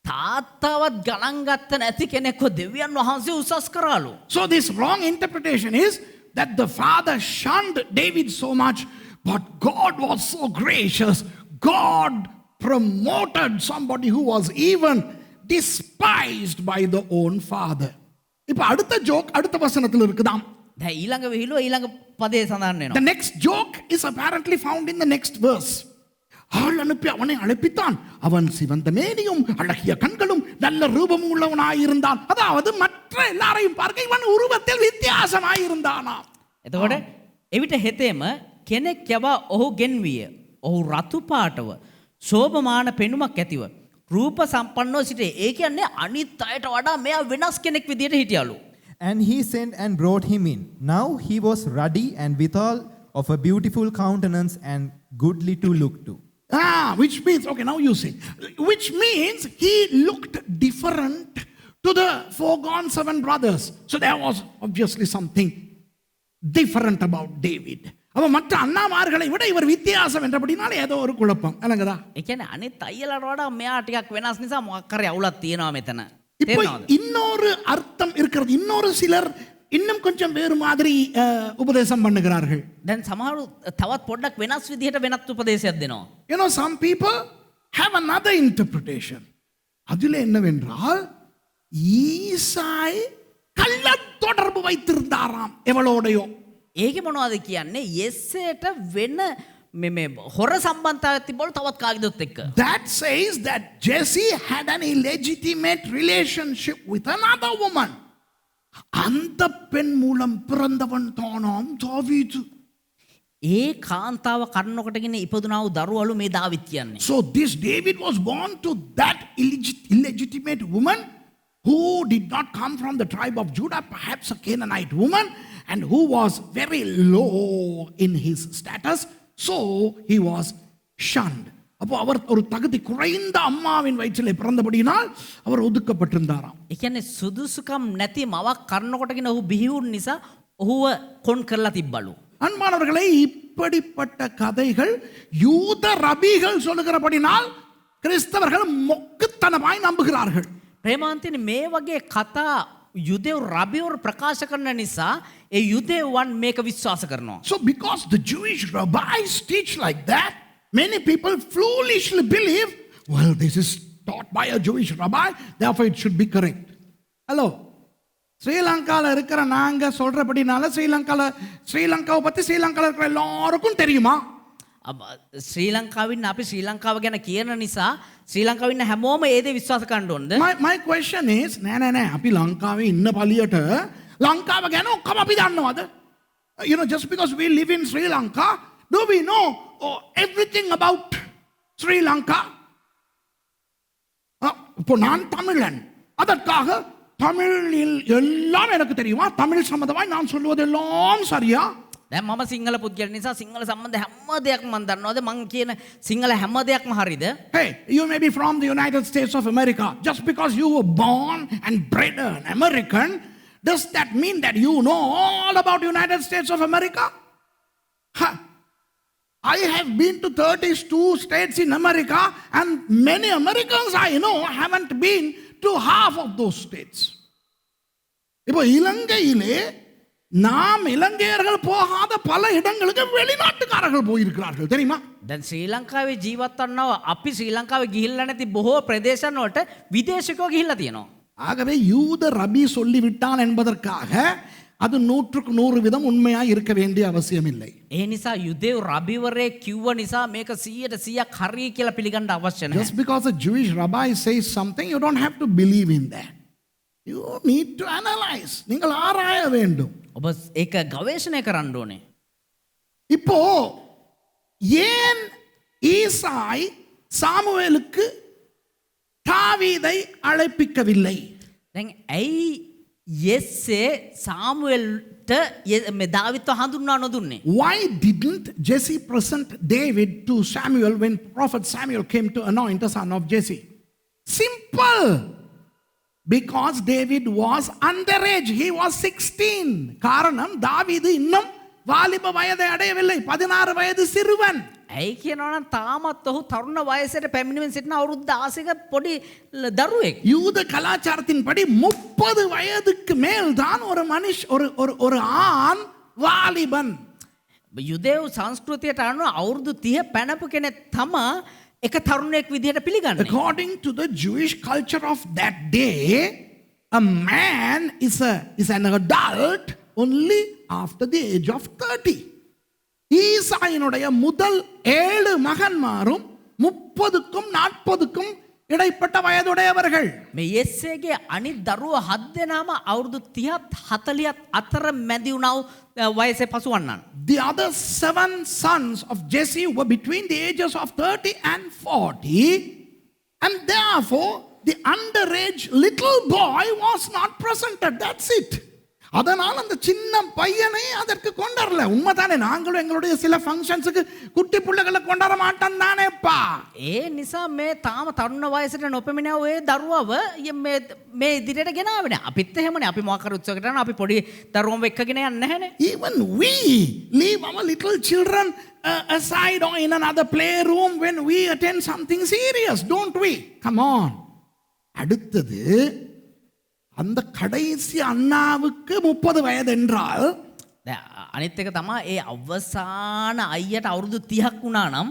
තාත්තාවත් ගණන් ගත්ත නැති කෙනෙක්ව දෙවියන් වහන්සේ උසස් කරාලු. So this wrong interpretation is that the father shunned David so much, but God was so gracious. God promoted somebody who was even despised by the own father. இப்ப அடுத்த ஜோக் அடுத்த வசனத்தில் இருக்குதாம். දැන් ඊළඟ විහිළුව ඊළඟ පදේ සඳහන් The වෙනවා. next joke is apparently found in the next verse. ஆள் அனுப்பி அவனை அழைப்பித்தான், அவன் சிவந்த மேனியும் அழகிய கண்களும் நல்ல ரூபமும் உள்ளவனாயிருந்தான். அதாவது மற்ற எல்லாரையும் பார்க்க இவன் உருவத்தில் வித்தியாசமாயிருந்தானாம். එතකොට එවිට හෙතේම කෙනෙක් යවා ඔහු ගෙන්විය. ඔහු රතු පාටව ශෝභමාන පෙනුමක් ඇතිව රූප සම්පන්නව සිටේ. ඒ කියන්නේ අනිත් අයට වඩා මෙයා වෙනස් කෙනෙක් විදියට හිටියලු. And he sent and brought him in. Now he was ruddy and withal of a beautiful countenance and goodly to look to. Which means, okay, now you see, which means he looked different to the foregone 7 brothers. So there was obviously something different about David. அவன் மற்ற அண்ணாமார்களை விட இவர் வித்தியாசம் என்றபடினால ஏதோ ஒரு குழப்பம். என்னங்கதா? ඒ කියන්නේ අනිත් අයියලාට වඩා මෙයා ටිකක් වෙනස් නිසා මොකක් හරි අවුලක් තියෙනවා මෙතන. இப்போ තේරෙනවද? இன்னொரு அர்த்தம் இருக்கிறது. இன்னொரு சிலர் இன்னும் கொஞ்சம் வேறு மாதிரி உபதேசம் பண்ணுகிறார்கள். දැන් සමහරු තවත් පොඩ්ඩක් වෙනස් විදිහට වෙනත් උපදේශයක් දෙනවා. You know, some people have another interpretation. அதில் என்னவென்றால் ஈசாய் கள்ள தொடர்பு வைத்திருந்தாராம் எவளோடையோ. ඒකේ මොනවද කියන්නේ? යෙස්සේට වෙන මේ හොර සම්බන්ධතාවයක් තිබවල තවත් කාගෙදොත් එක්ක. That says that Jesse had an illegitimate relationship with another woman. அந்த பெண் மூலம் பிறந்தவன் தானாம் தாவீது. ඒ කාන්තාව කර්ණකොටගෙන ඉපදුනා වූ දරුවලු මේ දාවිත් කියන්නේ. So this David was born to that illegitimate woman who did not come from the tribe of Judah, perhaps a Canaanite woman, and who was very low in his status. So he was shunned. அப்போ அவர் ஒரு தகுதி குறைந்த அம்மாவின் வயிற்றிலே பிறந்தபடியினால் அவர் ஒதுக்கப்பட்டிருந்தாராம். ඒ කියන්නේ සුදුසුකම් නැති මවක් කර්ණකොටගෙන ඔහු බිහි වුන නිසා ඔහුව කොන් කරලා තිබ්බලු. அன்பானவர்களே, இப்படிப்பட்ட கதைகள் யூத ரபிகள் சொல்லுகிறபடினால் கிறிஸ்தவர்கள் மொக்குத்தனமாய் நம்புகிறார்கள். ප්‍රේමාන්තනි මේ වගේ කතා යුදෙව් රබිවරු ප්‍රකාශ කරන නිසා ඒ යුදෙව්වන් මේක විශ්වාස කරනවා. So, because the Jewish rabbis teach like that, many people foolishly believe, well, this is taught by a Jewish rabbi, therefore it should be correct. Hello. ஸ்ரீலங்காவில் இருக்கிற நாங்கள் சொல்கிறபடினால ஸ்ரீலங்காவை பற்றி ஸ்ரீலங்காவில் இருக்கிற எல்லாருக்கும் தெரியுமா? ශ්‍රී ලංකාවින් අපි ශ්‍රී ලංකාව ගැන කියන නිසා ශ්‍රී ලංකාවින්න හැමෝම ඒ දේ විශ්වාස කරන්න ඕනද? My question is, නෑ අපි ලංකාවේ ඉන්න පළියට ලංකාව ගැන ඔක්කොම අපි දන්නවද? You know, just because we live in Sri Lanka, do we know everything about Sri Lanka? இப்போ நான் தமிழன், அதற்காக தமிழில் எல்லாம் எனக்கு தெரியுமா? தமிழ் சம்பந்தமாய் நான் சொல்வதெல்லாம் சரியா? දැන් මම සිංහල පුද්ගලයෙක් නිසා සිංහල සම්බන්ධ හැම දෙයක්ම මම දන්නවද? මං කියන සිංහල හැම දෙයක්ම හරිද? Hey, you may be from the United States of America. Just because you were born and bred an American, does that mean that you know all about United States of America? Huh. I have been to 32 states in America, and many Americans I know haven't been to half of those states. இப்போ இலங்கையிலே நாம் இலங்கையர்கள் போகாத பல இடங்களுக்கு வெளிநாட்டுக்காரர்கள் போயிருக்கிறார்கள் தெரியுமா? දැන් ශ්‍රී ලංකාවේ ජීවත් වන්නව අපි ශ්‍රී ලංකාවේ ගිහිල්ලා නැති බොහෝ ප්‍රදේශයන් වලට විදේශිකයෝ ගිහිල්ලා තියෙනවා. ஆகவே யூத ரபி சொல்லிவிட்டான் என்பதற்காக அது 100% உண்மையாக இருக்க வேண்டிய அவசியம் இல்லை. ඒ නිසා යුදෙව් රබිවරේ කිව්ව නිසා මේක 100% හරි කියලා පිළිගන්න අවශ්‍ය නැහැ. Just because a Jewish rabbi says something, you don't have to believe in that. You need to analyze. நீங்கள் ஆராய வேண்டும். ඔබ ඒක ගවේෂණය කරන්න ඕනේ. இப்போ ஏன் ஈசாய் சாமுவேலுக்கு தாவீதை அழைப்பிக்கவில்லை? දැන් ඇයි යෙස්සේ සාමුවෙල්ට මේ දාවිත්ව හඳුන්වා නොදුන්නේ? Why didn't Jesse present David to Samuel when prophet Samuel came to anoint the son of Jesse? Simple. Because David was underage. He was 16. காரணம் தாவீது இன்னும் வாலிப வயதை அடையவில்லை. 16 வயது சிறுவன். ඇයි කියනවා නම් තාමත් ඔහු තරුණ වයසට පැමිණෙමින් සිටින අවුරුදු 16ක පොඩි දරුවෙක්. யூத கலாச்சாரத்தின்படி 30 வயதுக்கு மேல் தான் ஒரு ஆண் வாலிபன். යුදෙව් සංස්කෘතියට අනුව අවුරුදු 30 පැනපු කෙනෙක් තමයි එක තරුණයෙක් විදිහට පිළිගන්නේ. According to the Jewish culture of that day, a man is an adult only after the age of 30. ஈசாயினுடைய முதல் 7 மகன்மாரும் 30க்கும் 40க்கும் இடைப்பட்ட வயதுடையவர்கள். මේ යෙස්සේගේ අනිත් දරුවෝ 7 දෙනාම අවුරුදු 30ත් 40ත් අතර මැදි වුණා වයසේ පසුවන්නන්. The other 7 sons of Jesse were between the ages of 30 and 40, and therefore the underage little boy was not presented. That's it. அதனால் அந்த சின்ன பையனை அதற்கு கொண்டாடல. உண்மைதானே? நாங்களும் எங்களுடைய சில ஃபங்க்ஷன்ஸுக்கு குட்டி பிள்ளைகளை கொண்டாட மாட்டோம் தானேப்பா. ඒ නිසා මේ තාම තරුණ වයසට නොපෙමිණ ඔය දරුවව මේ ඉදිරියට ගෙනාවේ නෑ. අපිත් එහෙමනේ. අපි මොකක් කර උත්සවයකට යනවා. අපි පොඩි දරුවන්ව එක්කගෙන යන්නේ නැහනේ. Even we leave our little children aside or in another playroom when we attend something serious, don't we? Come on. அடுத்தது அந்த கடைசி அண்ணாவுக்கு 30 வயது என்றால் අනිත් එක තමයි ඒ අවසාන අයියට අවුරුදු 30ක් වුණා නම්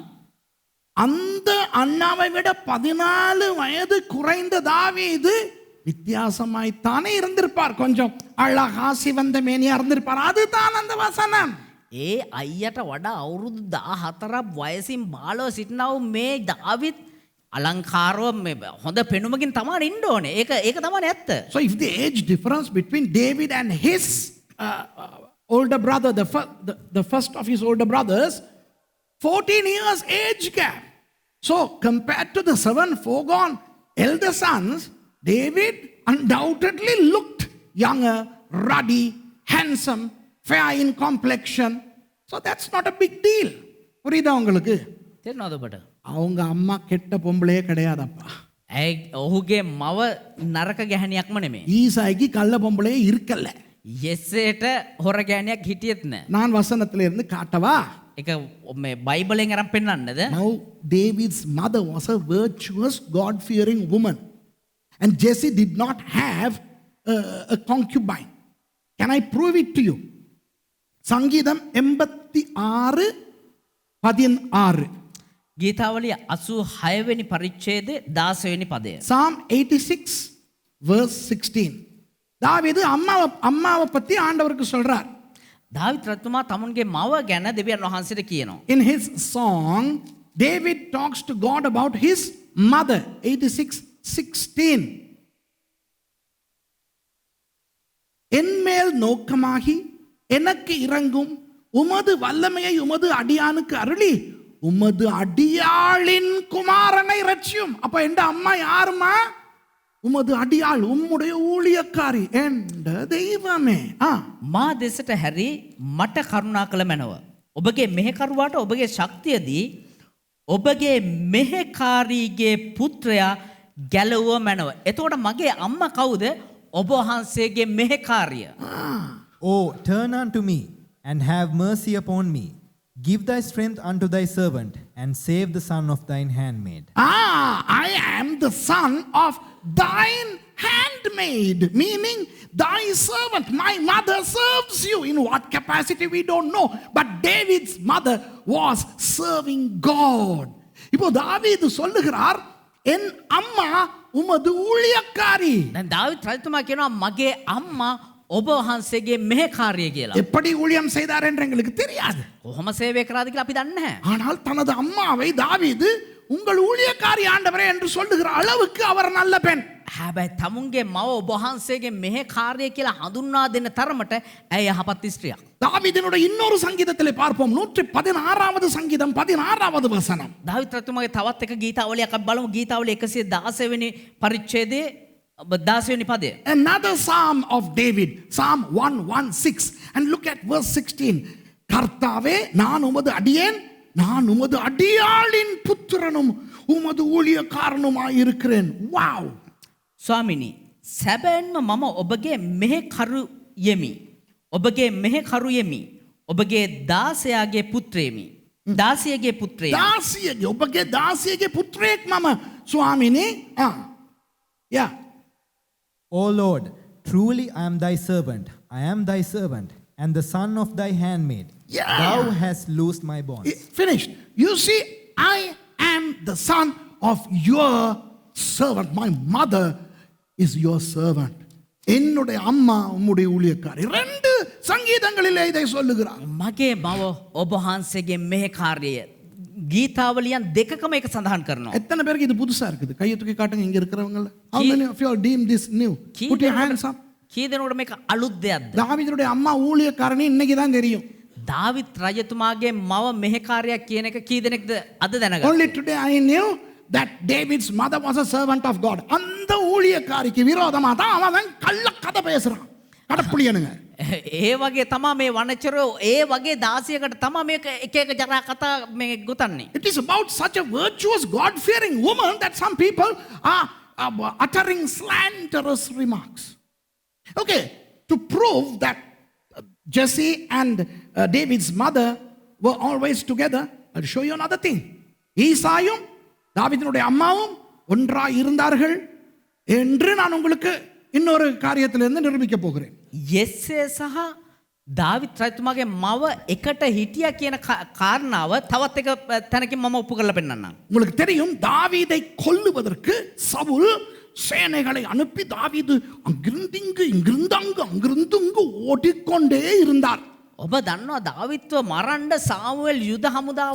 அந்த அண்ணாவை விட 14 வயது குறைந்த தாவீது வித்தியாசமாய்த்தானே இருந்திருப்பார். கொஞ்சம் அழகா சிவந்த மேனியா இருந்திருப்பார். அதுதான் அந்த வசனம். ඒ අයියට වඩා අවුරුදු 14ක් වයසින් බාලව සිටිනව මේ දාවිත් අලංකාරව හොඳ පෙනුමකින් තමයි ඉන්න ඕනේ. ඒක තමයි ඇත්ත. So if the age difference between David and his older brother, the first of his older brothers, 14 years age gap. So compared to the 7 foregone elder sons, David undoubtedly looked younger, ruddy, handsome, fair in complexion. So that's not a big deal. புரியுதா உங்களுக்கு? තේරෙනවද ඔබට? அவங்க அம்மா கெட்ட பொம்பளையே கிடையாதப்பா. ඇයි ඔහුගේ මව නරක ගැහණියක්ම නෙමෙයි. ஈசாய்க்கு கள்ள பொம்பளையே இருக்கல. යෙස්සේට හොර ගැහණියක් හිටියෙත් නෑ. நான் வசனத்துல இருந்து காட்டவா? ඒක මේ බයිබලෙන් අරන් පෙන්නන්නද? Now David's mother was a virtuous, God-fearing woman, and Jesse did not have a concubine. Can I prove it to you? சங்கீதம் 86:16. ගීතාවලිය 86 වෙනි පරිච්ඡේදයේ 16 වෙනි පදය. Psalm 86 verse 16. தாவீது அம்மாவை பத்தி ஆண்டவருக்கு சொல்றார். දාවිත් රජතුමා තමුන්ගේ මව ගැන දෙවියන් වහන්සේට කියනවා. In his song, David talks to God about his mother. 86:16. என்மேல் நோக்கமாகி எனக்கு இறங்கும் உமது வல்லமையை உமது அடியானுக்கு அருளி உமது அடியாளின் குமாரனை ரட்சியும். அப்ப எந்த அம்மா யாருமா? உமது அடியாள், உம்முடைய ஊழியக்காரி என்ற தெய்வமே. මා දෙසට හැරි මට කරුණා කළ මැනව. ඔබගේ මෙහෙකරුවාට ඔබගේ ශක්තිය දී ඔබගේ මෙහෙකාරීගේ පුත්‍රයා ගැලවුව මැනව. එතකොට මගේ අම්මා කවුද? ඔබ වහන්සේගේ මෙහෙකාරිය. Oh, turn unto me and have mercy upon me. Give thy strength unto thy servant and save the son of thine handmaid. I am the son of thine handmaid, meaning thy servant. My mother serves you. In what capacity we don't know, but David's mother was serving God. இப்போ தாவீது சொல்லுகிறார், என் அம்மா உமது ஊழியக்காரி. දැන් දාවිත් රජතුමා කියනවා මගේ අම්මා ඔබ වහන්සේගේ මෙහෙකාරිය කියලා. எப்படி ஊழியம் செய்தார் என்று எங்களுக்கு தெரியாது. කොහොම සේවය කරාද කියලා අපි දන්නේ නැහැ. ஆனால் தனது அம்மாவை தாவீது உங்கள் ஊழியக்காரி ஆண்டவரே என்று சொல்லுகிற அளவுக்கு அவர் நல்ல பெண். හැබැයි තමුන්ගේ මව ඔබ වහන්සේගේ මෙහෙකාරිය කියලා හඳුන්වා දෙන්න තරමට ඇය යහපත් ස්ත්‍රියක්. தாவீதினுடைய இன்னொரு சங்கீதத்திலே பார்ப்போம். 116வது சங்கீதம் 16வது வசனம். දාවිත් රජතුමාගේ තවත් එක ගීතාවලියක් අපි බලමු. ගීතාවලිය 116 වෙනි පරිච්ඡේදයේ 16 වෙනි පදය. Another psalm of David, Psalm 116, and look at verse 16. கர்த்தாவே நான் உமது அடியேன், நான் உமது அடியாளின் புத்திரனும் உமது ஊழியக்காரனுமாய் இருக்கிறேன். Wow. ස්වාමිනී සැබෑන්ම මම ඔබගේ මෙහෙකරු යෙමි. ඔබගේ මෙහෙකරු යෙමි. ඔබගේ දාසයාගේ පුත්‍රයෙමි. දාසියගේ පුත්‍රයෙමි. දාසියගේ, ඔබගේ දාසියගේ පුත්‍රයෙක් මම ස්වාමිනේ. Yeah. O Lord, truly I am thy servant. I am thy servant and the son of thy handmaid. Yeah. Thou hast loosed my bonds. Finished. You see, I am the son of your servant. My mother is your servant. என்னுடைய அம்மா உம்முடைய ஊழியக்காரி. 2 சங்கீதங்களிலே இதை சொல்லுகிறார். මගේ මව ඔබ වහන්සේගේ මෙහෙකාරිය. ගීතාවලියන් දෙකකම එක සඳහන් කරනවා. எத்தனை பேருக்கு இது புதுசா இருக்குது? கையை தூக்கி காட்டுங்க இங்க இருக்கிறவங்க. How many of you deem this new? Put your hands up. කී දෙනෙකුට මේක අලුත් දෙයක්ද? தாவீதுடைய அம்மா ஊழியக்காரனே இன்னைக்கு தான் தெரியும். දාවිත් රජතුමාගේ මව මෙහෙකාරියක් කියන එක කී දෙනෙක්ද අද දැනගන්නේ? Only today I knew that David's mother was a servant of God. அந்த ஊழியக்காரிக்கு விரோதமா தான் அவன் கள்ள கதை பேசுறான். கடப்புளியனுங்க. ඒ වගේ තමා මේ වනචරෝ ඒ වගේ දාසියකට තමා මේක එක එක ජරා කතා මේ ගොතන්නේ. It is about such a virtuous, God-fearing woman that some people are uttering slanderous remarks. Okay, to prove that Jesse and David's mother were always together, I'll show you another thing. ஈசாயும் தாவீதினுடைய அம்மாவும் ஒன்றாய் இருந்தார்கள் என்று நான் உங்களுக்கு இன்னொரு காரியத்திலிருந்து நிரூபிக்க போகிறேன். යෙස්සේ සහ දාවිත් රජතුමාගේ මව එකට හිටියා කියන කාරණාව තවත් එක තැනකින් මම ඔප්පු කරලා පෙන්නන්නම්. உங்களுக்கு தெரியும், தாவீதை கொல்லுவதற்கு சவுல் சேனைகளை அனுப்பி தாவீது அங்கிருந்து இங்கு, இங்கிருந்து அங்கு, அங்கிருந்து இங்கு ஓடிக்கொண்டே இருந்தார். ඔබ දන්නවා දාවිත්ව මරන්න සාමුවෙල් යුද හමුදාව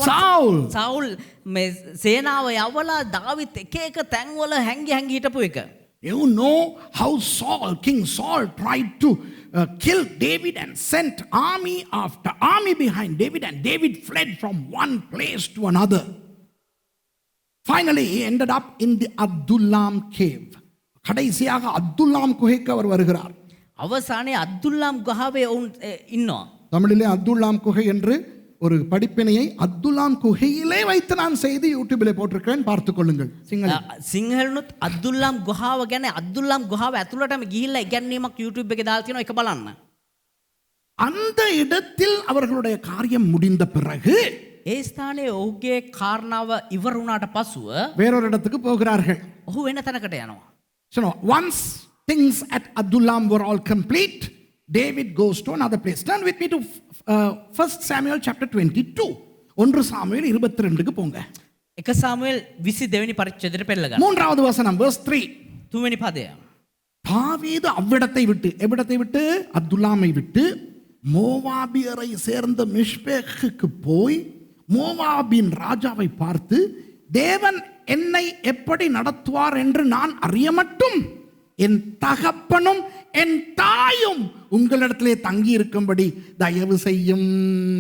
සවුල් මේ සේනාව යවලා දාවිත් එක එක තැන්වල හැංගි හැංගි හිටපු එක. You know how King Saul tried to kill David and sent army after army behind David, and David fled from one place to another. Finally he ended up in the Adullam cave. கடைசியாக அத்துல்லாம் குகைக்கு அவர் வருகிறார். අවසානයේ අද්දුල්ලාම් ගහවේ වුන් ඉන්නවා. தமிழிலே அத்துல்லாம் குகை என்று ஒரு படிப்பினையை அத்துல்லாம் குகையிலே வைத்து நான் செய்து யூடியூபிலே போட்டிருக்கிறேன், பார்த்துக் கொள்ளுங்கள். සිංහලනුත් අද්දුල්ලාම් ගුහාව ගැන අද්දුල්ලාම් ගුහාව ඇතුළටම ගිහිල්ලා ඉගැන්වීමක් YouTube එකේ දාලා තියෙනවා, ඒක බලන්න. அந்த இடத்தில் அவர்களுடைய காரியம் முடிந்த பிறகு ඒ ස්ථානයේ ඔහුගේ කාරණාව ඉවර වුණාට පසුව வேறொரு இடத்துக்கு போகிறார்கள். ඔහු වෙන තැනකට යනවා. So once things at Adullam were all complete, David goes to another place. Turn with me to 1 Samuel chapter 22. 1 Samuel 22க்கு போங்க. එක සාමුවෙල් 22 පරිච්ඡේදයට පෙරලා ගන්න. மூன்றாவது வசனம் verse 3. තුන්වෙනි පදය. தாவீது அவ்விடத்தை விட்டு எவ்விடத்தை விட்டு அத்துல்லாமை விட்டு மோவாபியரை சேர்ந்த மிஷ்பேக்குக்கு போய் மோவாபின் ராஜாவை பார்த்து தேவன் என்னை எப்படி நடத்துவார் என்று நான் அறிய மட்டும் என் தகப்பனும் என் தாயும் உங்களிடத்திலே தங்கி இருக்கும்படி தயவு செய்யும்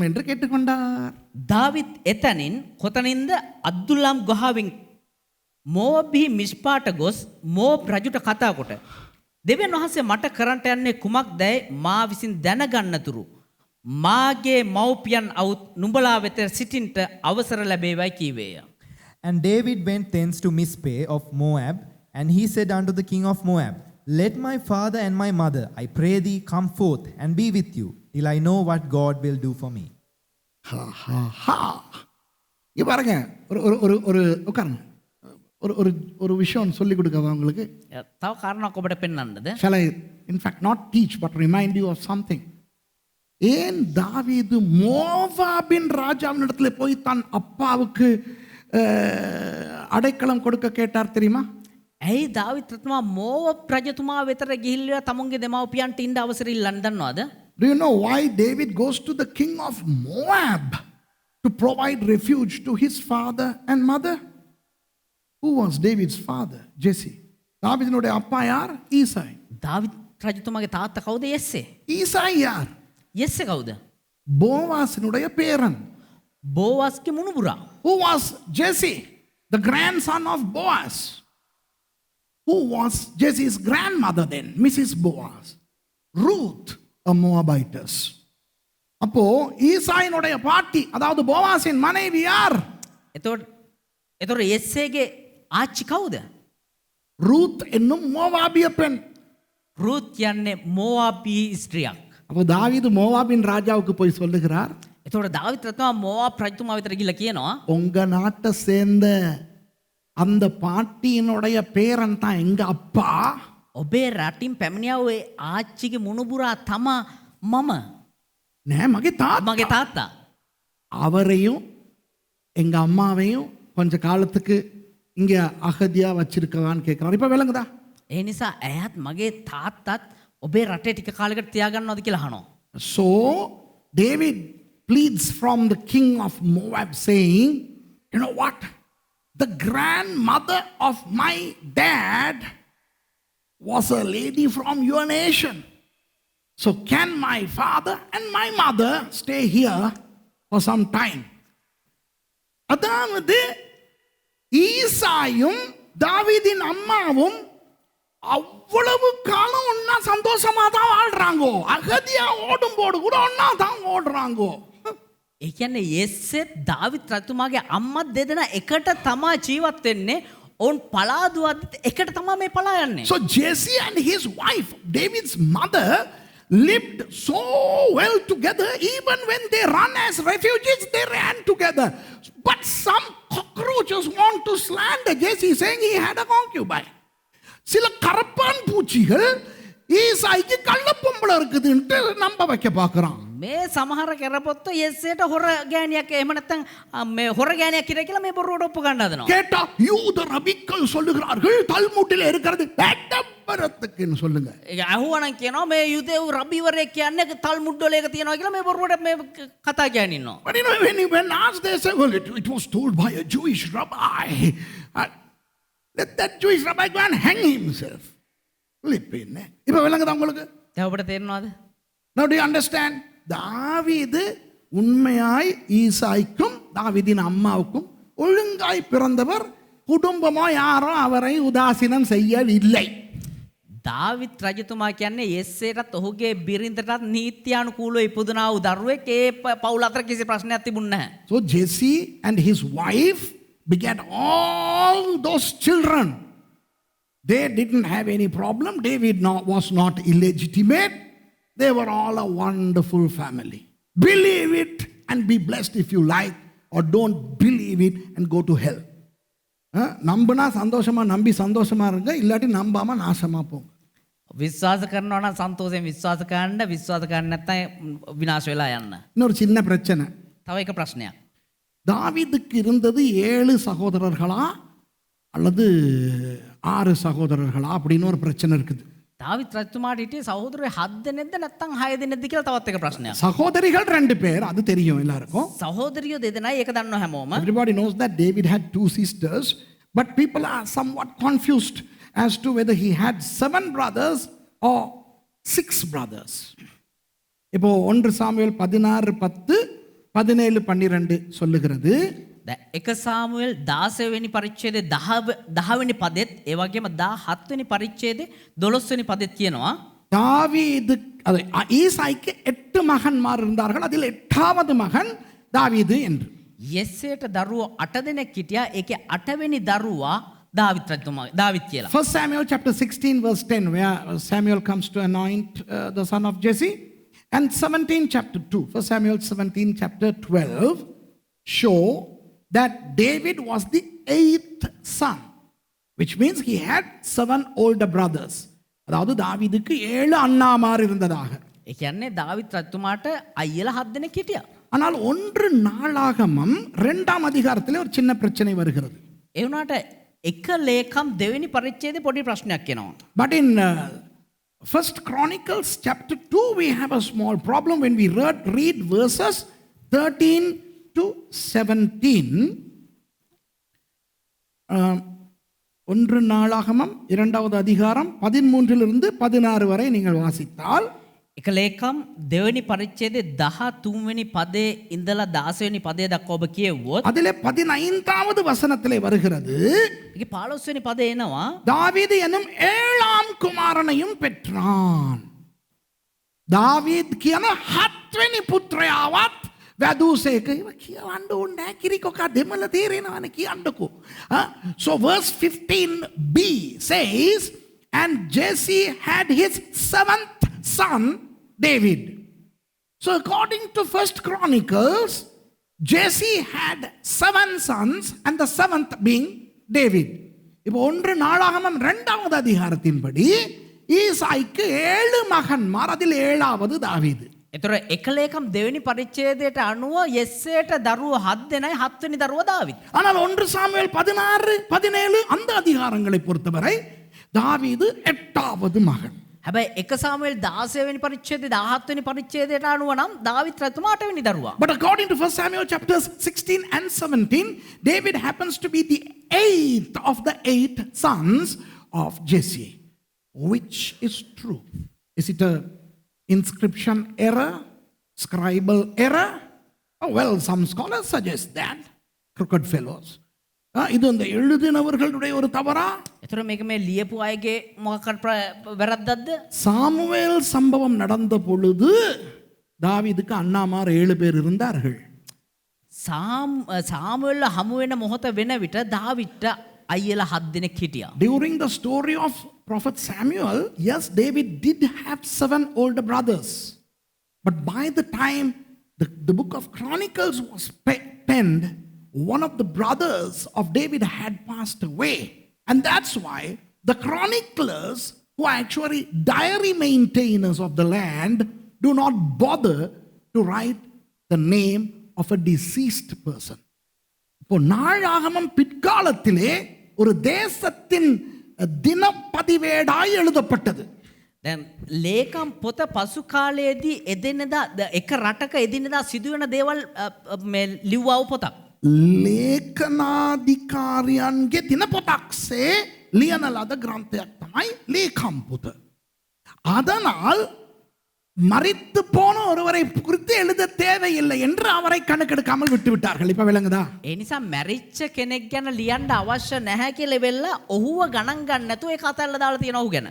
என்று கேட்டுக்கொண்டார். දාවිත් එතනින් කොතනින්ද අද්දුල්ලාම් ගොහාවින් මෝබි මිස්පාට ගොස් මෝබ් රජුට කතා කොට දෙවියන් වහන්සේ මට කරන්ට යන්නේ කුමක්දයි මා විසින් දැනගන්නතුරු මාගේ මව්පියන් අවුත් නුඹලා වෙත සිටින්ට අවසර ලැබේවයි කීවේය. And David went thence to Mizpeh of Moab, and he said unto the king of Moab, Let my father and my mother, I pray thee, come forth and be with you, till I know what God will do for me. இங்க பாருங்க ஒரு ஒரு உட்காருங்க. ஒரு விஷயம் சொல்லி கொடுக்கவா உங்களுக்கு? තව කාරණාවක් ඔබට පෙන්වන්නද? Shall I in fact not teach but remind you of something? ஏன் தாவீது மோவாபின் ராஜாவின் இடத்துல போய் தன் அப்பாவுக்கு அடைக்கலம் கொடுக்க கேட்டார் தெரியுமா? ඇයි දාවිත් රජතුමා මෝවබ් රජතුමා වෙතට ගිහිල්ලා තමුන්ගේ දෙමව්පියන්ට ඉන්න අවසර ඉල්ලන්න දන්නවද? Do you know why David goes to the king of Moab to provide refuge to his father and mother? Who was David's father? Jesse. தாவீதினுடைய அப்பா யார்? ஈசாய். දාවිත් රජතුමාගේ තාත්තා කවුද? යෙස්සේ. ஈசாய் யார்? යෙස්සේ කවුද? போவாசினுடைய பேரன். බෝවස්ගේ මුණුබුරා. Who was Jesse? The grandson of Boaz. Who was Jesse's grandmother then? Mrs. Boaz. Ruth, a Moabitess. அப்போ ஈசாயினுடைய பாட்டி அதாவது போவாசின் மனைவி யார்? එතකොට යෙස්සේගේ ආච්චි කවුද? ரூத் என்னும் மோவாபிய பெண். රුත් කියන්නේ මෝවාබී ස්ත්‍රියක්. அப்போ தாவீது மோவாபின் ராஜாவுக்கு போய் சொல்லுகிறார், එතකොට දාවිත් රජතුමා මෝවාබ් රජතුමා වෙතට ගිහිල්ලා කියනවා உங்க நாட்டை சேர்ந்த அந்த பாட்டியினுடைய பேரன் தான் எங்க அப்பா. ඔබේ රටින් පැමිණියා ඔය ආච්චිගේ මුණුබුරා තමා මම. நே மகே தாத்தா. මගේ තාත්තා. அவரையும் எங்க அம்மாவையும் கொஞ்ச காலத்துக்கு இங்க அகதியா வச்சிருக்கவான்னு கேட்கிறார். இப்ப விளங்குதா? ඒ නිසා ඇයත් මගේ තාත්තත් ඔබේ රටේ ටික කාලයකට තියාගන්නවද කියලා අහනවා. So David pleads from the king of Moab saying, you know what? The grandmother of my dad was a lady from your nation. So can my father and my mother stay here for some time? அதாவது ஈசாயும் தாவீதின் அம்மாவும் அவ்வளவு காலம் ஒன்னா சந்தோஷமா தான் வாழ்றாங்கோ. அகதியா ஓடும் போடு கூட ஒன்னா தான் ஓடுறாங்கோ. ඒ කියන්නේ යෙස්සෙත් දාවිත් රජතුමාගේ අම්මත් දෙදෙනා එකට තමා ජීවත් වෙන්නේ. ඔවුන් පලාදුවත් එකට තමා මේ පලා යන්නේ. So Jesse and his wife, David's mother, lived so well together. Even when they run as refugees, they ran together. But some cockroaches want to slander Jesse, saying he had a concubine. சில கரப்பான் பூச்சிகள் ஈசாய்க்கு கள்ளப்பொம்பளை இருக்குதுன்ட்டு நம்ப வைக்க பார்க்கறான். මේ සමහර කරපොත්ත යෙස්සේට හොර ගෑණියක් එහෙම නැත්නම් මේ හොර ගෑණියක් කියලා කියලා මේ බොරුවට ඔප්පු ගන්න හදනවා. கேட்டா யூத ரபிக்கள் சொல்லுகிறார்கள் தல்முட்டில் இருக்கிறது வேட்டப்பரத்துக்குன்னு சொல்லுங்க. ඒක අහුවනම් කියනවා මේ යුදෙව් රබිවරයෙක් කියන්නේ තල්මුඩ් වල එක තියනවා කියලා මේ බොරුවට මේ කතා කියන්නේ ඉන්නවා. But you know, when asked, they say, well, it was told by a Jewish rabbi. Let that Jewish rabbi go and hang himself. இப்ப விளங்குதா உங்களுக்கு? දැන් ඔබට තේරෙනවද? Now do you understand? தாவீது உண்மையாய் ஈசாய்க்கும் தாவீதின் அம்மாவுக்கும் ஒழுங்காய் பிறந்தவர். குடும்பமோ யாரும் அவரை உதாசீனம் செய்யவில்லை. දාවිත් රජතුමා කියන්නේ යෙස්සේටත් ඔහුගේ බිරිඳටත් නීත්‍යානුකූලව ඉපදුනා වූ දරුවෙක්. ඒ පවුල අතර කිසි ප්‍රශ්නයක් තිබුණ නැහැ. So Jesse and his wife begat all those children. They didn't have any problem. David was not illegitimate. They were all a wonderful family. Believe it and be blessed if you like, or don't believe it and go to hell. நம்பினா சந்தோஷமா நம்பி சந்தோஷமா இருங்க, இல்லாட்டி நம்பாம நாசமா போங்க. විශ්වාස කරනවා නම් සන්තෝෂයෙන් විශ්වාස කරන්න විශ්වාස කරන්නේ නැත්නම් විනාශ වෙලා යන්න. இன்னொரு சின்ன பிரச்சனை. තව එක ප්‍රශ්නයක්. தாவீதுக்கு இருந்தது 7 சகோதரர்களா அல்லது 6 சகோதரர்களா அப்படின்னு ஒரு பிரச்சனை இருக்குது. දාවිත් රජතුමාට හිටියේ සහෝදරයෝ 7 දෙනෙක්ද නැත්නම් 6 දෙනෙක්ද කියලා තවත් එක ප්‍රශ්නයක්. சகோதரிகள் 2 பேர், அது தெரியும் எல்லாருக்கும். සහෝදරියෝ දෙදෙනයි ඒක දන්නවා හැමෝම. Everybody knows that David had 2 sisters, but people are somewhat confused as to whether he had 7 brothers or 6 brothers. இப்போ 1 சாமுவேல் 16:10 17:12 சொல்லுகிறது. එක සාමුවෙල් 16 වෙනි පරිච්ඡේදයේ 10 වෙනි පදෙත් ඒ වගේම 17 වෙනි පරිච්ඡේදයේ 12 වෙනි පදෙත් කියනවා தாவீது ஈசாய்க்கு 8 மகன்மார் இருந்தார்கள், அதில் 8வது மகன் தாவீது என்று. යෙස්සේට දරුවෝ 8 දෙනෙක් හිටියා. ඒකේ 8 වෙනි දරුවා දාවිත් රජතුමා දාවිත් කියලා. 1 Samuel chapter 16 verse 10, where Samuel comes to anoint the son of Jesse, and 17 chapter 2, 1 Samuel 17 chapter 12 show that David was the 8th son, which means he had 7 older brothers. அதாவது தாவீதுக்கு 7 அண்ணாமார் இருந்ததாக. ඒ කියන්නේ දාවිත් රජතුමාට අයියලා 7 දෙනෙක් හිටියා. ஆனால் 1 நாளாகமம் 2ஆம் அதிகாரத்திலே ஒரு சின்ன பிரச்சனை வருகிறது. ඒ වුණාට එක ලේකම් දෙවෙනි පරිච්ඡේදයේ පොඩි ප්‍රශ්නයක් එනවා. But in 1 Chronicles chapter 2 we have a small problem when we read verses 13 to 17. 1 நாளாகமம் 2வது அதிகாரம் 13 16 வரை நீங்கள் வாசித்தால் එක ලේකම් දෙවෙනි පරිච්ඡේදයේ 13 වෙනි පදේ ඉඳලා 16 වෙනි පදේ දක්වා ඔබ කියවුවොත් அதிலே 15வது வசனத்திலே வருகிறது. ඒකේ 15 වෙනි පදේ එනවා தாவீது எனும் 7ஆம் குமாரனையும் பெற்றான். தாவீது කියන 7වෙනි පුත්‍රයාවත් වැදූසේක. ඒව කියවන්න ඕනේ නැහැ කිරිකොක දෙමළ තේරෙනවනේ කියන්නකෝ. So verse 15b says, and Jesse had his 7th son David. So according to 1 Chronicles, Jesse had 7 sons and the 7th being David. இப்போ 1 நாளாகமம் 2வது அதிகாரத்தின்படி ஈசாய்க்கு 7 மகன்மார், அதில் 7வது தாவீது. ඒතර එක ලේකම් දෙවෙනි පරිච්ඡේදයට අනුව යෙස්සේට දරුවෝ 7 දෙනයි 7 වෙනි දරුවා දාවිත්. ஆனால் 1 சாமுவேல் 16 17 அந்த அதிகாரங்களை பொறுத்தவரை தாவீது 8வது மகன். හැබැයි එක සාමුවෙල් 16 වෙනි පරිච්ඡේදයේ 17 වෙනි පරිච්ඡේදයට අනුව නම් දාවිත් රජතුමා 8 වෙනි දරුවා. But according to 1 Samuel chapters 16 and 17, David happens to be the 8th of the 8 sons of Jesse. Which is true? Is it a inscription error? Scribal error? Oh, well, some scholars suggest that. Crooked fellows. இது இந்த எழுதினவர்களுடைய ஒரு தவறா? ඒතර මේක මේ ලියපු අයගේ මොකක්ද වැරද්දක්ද? சாமுவேல் சம்பவம் நடந்த பொழுது தாவீதுக்கு அண்ணாமார் 7 பேர் இருந்தார்கள். සාමුවෙල් හමු වෙන මොහොත වෙන විට දාවිත්ට අයියලා 7 දෙනෙක් හිටියා. During the story of prophet Samuel, yes, David did have 7 older brothers. But by the time the book of Chronicles was penned, one of the brothers of David had passed away. And that's why the chroniclers, who are actually diary maintainers of the land, do not bother to write the name of a deceased person. இப்போ நாளாகமம் பிற்காலத்திலே ஒரு தேசத்தின் தினப்பதிவேடாய் எழுதப்பட்டது. දැන් ලේකම් පොත පසු කාලයේදී එදිනෙදා එක රටක එදිනෙදා සිදුවෙන දේවල් මේ ලිව්වව පොතක්. ලේඛනාධිකාරියන්ගේ දිනපොතක්සේ ලියන ලද ග්‍රන්ථයක් තමයි ලේකම් පොත. அதனால் மரித்து போன ஒருவரை குறித்து எழுத தேவையில்லை என்று அவரை கணக்கெடுக்காமல் விட்டு விட்டார்கள். இப்ப விளங்குதா? ඒ නිසා මැරිච්ච කෙනෙක් ගැන ලියන්න අවශ්‍ය නැහැ කියලා වෙලා ඔහුව ගණන් ගන්න නැතුව ඒක අතල්ලා දාලා තියෙනවා ඔහු ගැන.